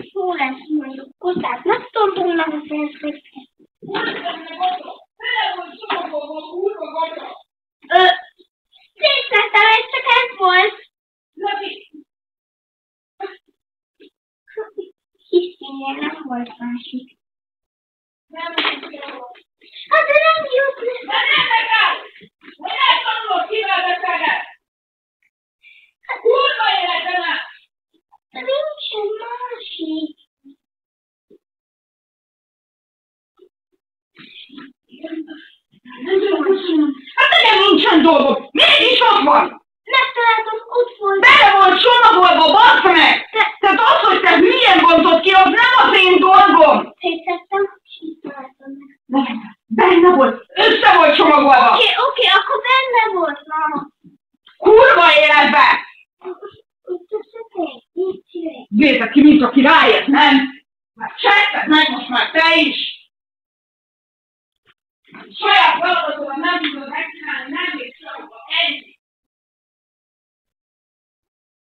Jó lesz mondjuk kutyát, megtoltunk a félszköt. Szétszedtem, ez csak ez volt. Hiszénél nem volt másik. Hát de nem jut le. De nem megáll! Hogy eltanulod, kivel beszélget? Kurva életemet! De nincsen másik. Hát nekem nincsen dolgom! Mégis ott van! Megtaláltam, ott volt. Bele volt csomagolva, basz meg! Tehát az, hogy te hülyen bontott ki, az nem az én dolgom! Szétszedtem, és így találtam meg. Nem, benne volt, össze volt csomagolva! Oké, akkor benne volt, na. Kurva életbe! Itt a szökely, így csinálj. Nézd ki, mint aki ráért, nem? Már csetted meg most már te is! Saját feladatodat nem tudod megcsinálni, nem mész